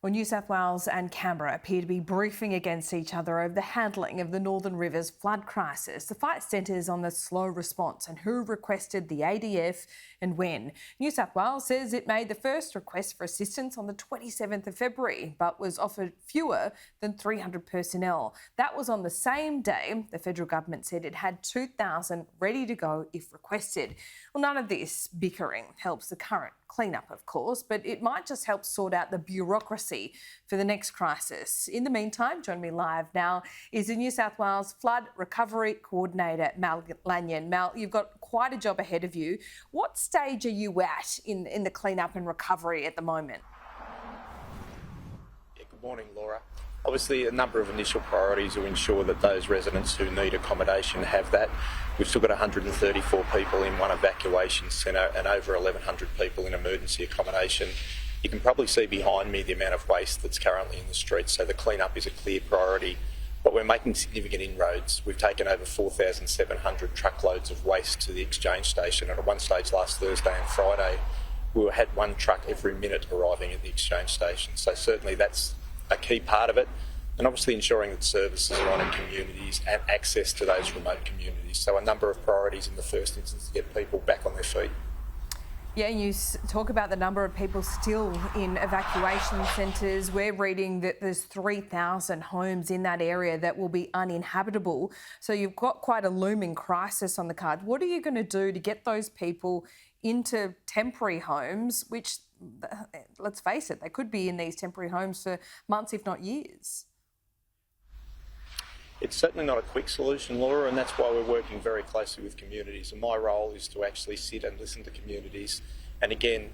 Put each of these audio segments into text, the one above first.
Well, New South Wales and Canberra appear to be briefing against each other over the handling of the Northern Rivers flood crisis. The fight centres on the slow response and who requested the ADF and when. New South Wales says it made the first request for assistance on the 27th of February, but was offered fewer than 300 personnel. That was on the same day the federal government said it had 2,000 ready to go if requested. Well, none of this bickering helps the current clean-up, of course, but it might just help sort out the bureaucracy for the next crisis. In the meantime, joining me live now is the New South Wales Flood Recovery Coordinator, Lanyon. Mal, you've got quite a job ahead of you. What stage are you at in the clean-up and recovery at the moment? Yeah, good morning, Laura. Obviously, a number of initial priorities to ensure that those residents who need accommodation have that. We've still got 134 people in one evacuation centre and over 1,100 people in emergency accommodation. You can probably see behind me the amount of waste that's currently in the streets, so the clean-up is a clear priority. But we're making significant inroads. We've taken over 4,700 truckloads of waste to the exchange station, and at one stage last Thursday and Friday, we had one truck every minute arriving at the exchange station. So certainly that's a key part of it, and obviously ensuring that services are on in communities and access to those remote communities. So a number of priorities in the first instance to get people back on their feet. Yeah, you talk about the number of people still in evacuation centres. We're reading that there's 3,000 homes in that area that will be uninhabitable. So you've got quite a looming crisis on the card. What are you going to do to get those people into temporary homes, which, let's face it, they could be in these temporary homes for months, if not years? It's certainly not a quick solution, Laura, and that's why we're working very closely with communities. And my role is to actually sit and listen to communities. And again,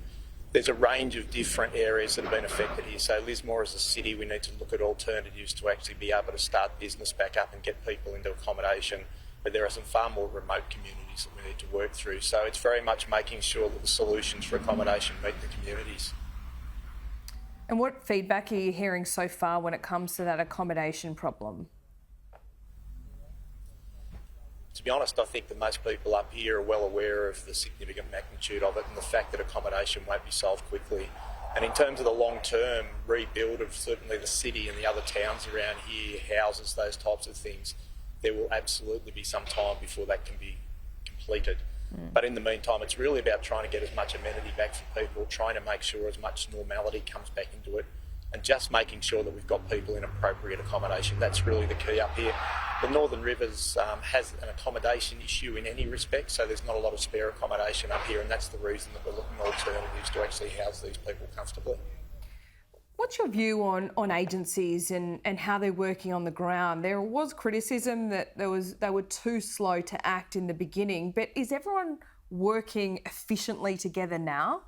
there's a range of different areas that have been affected here. So Lismore as a city, we need to look at alternatives to actually be able to start business back up and get people into accommodation. But there are some far more remote communities that we need to work through. So it's very much making sure that the solutions for accommodation meet the communities. And what feedback are you hearing so far when it comes to that accommodation problem? To be honest, I think that most people up here are well aware of the significant magnitude of it and the fact that accommodation won't be solved quickly. And in terms of the long-term rebuild of certainly the city and the other towns around here, houses, those types of things, there will absolutely be some time before that can be completed. But in the meantime, it's really about trying to get as much amenity back for people, trying to make sure as much normality comes back into it, and just making sure that we've got people in appropriate accommodation. That's really the key up here. The Northern Rivers has an accommodation issue in any respect, so there's not a lot of spare accommodation up here, and that's the reason that we're looking at alternatives to actually house these people comfortably. What's your view on agencies and how they're working on the ground? There was criticism that they were too slow to act in the beginning, but is everyone working efficiently together now?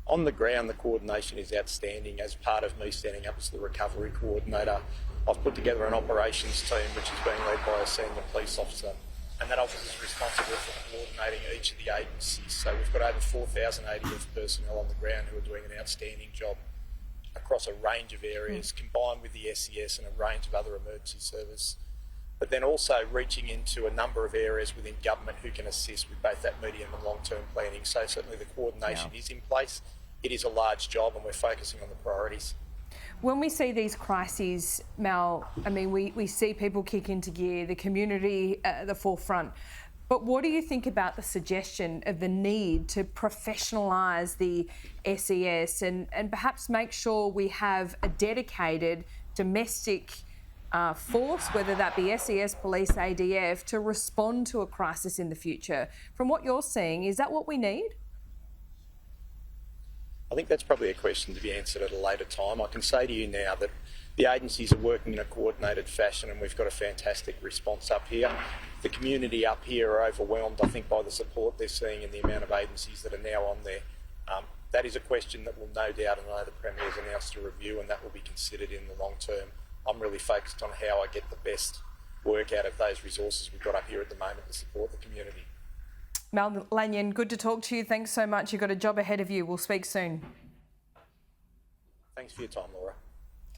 On the ground, the coordination is outstanding. As part of me standing up as the recovery coordinator, I've put together an operations team which is being led by a senior police officer, and that officer is responsible for coordinating each of the agencies. So we've got over 4,000 ADF personnel on the ground who are doing an outstanding job across a range of areas, combined with the SES and a range of other emergency services. But then also reaching into a number of areas within government who can assist with both that medium and long-term planning. So certainly the coordination is in place. It is a large job and we're focusing on the priorities. When we see these crises, Mal, I mean, we see people kick into gear, the community at the forefront. But what do you think about the suggestion of the need to professionalise the SES and perhaps make sure we have a dedicated domestic force, whether that be SES, police, ADF, to respond to a crisis in the future? From what you're seeing, is that what we need? I think that's probably a question to be answered at a later time. I can say to you now that the agencies are working in a coordinated fashion and we've got a fantastic response up here. The community up here are overwhelmed, I think, by the support they're seeing and the amount of agencies that are now on there. That is a question that will no doubt, and I know the Premier's announced a review, and that will be considered in the long term. I'm really focused on how I get the best work out of those resources we've got up here at the moment to support the community. Lanyon, good to talk to you. Thanks so much. You've got a job ahead of you. We'll speak soon. Thanks for your time, Laura.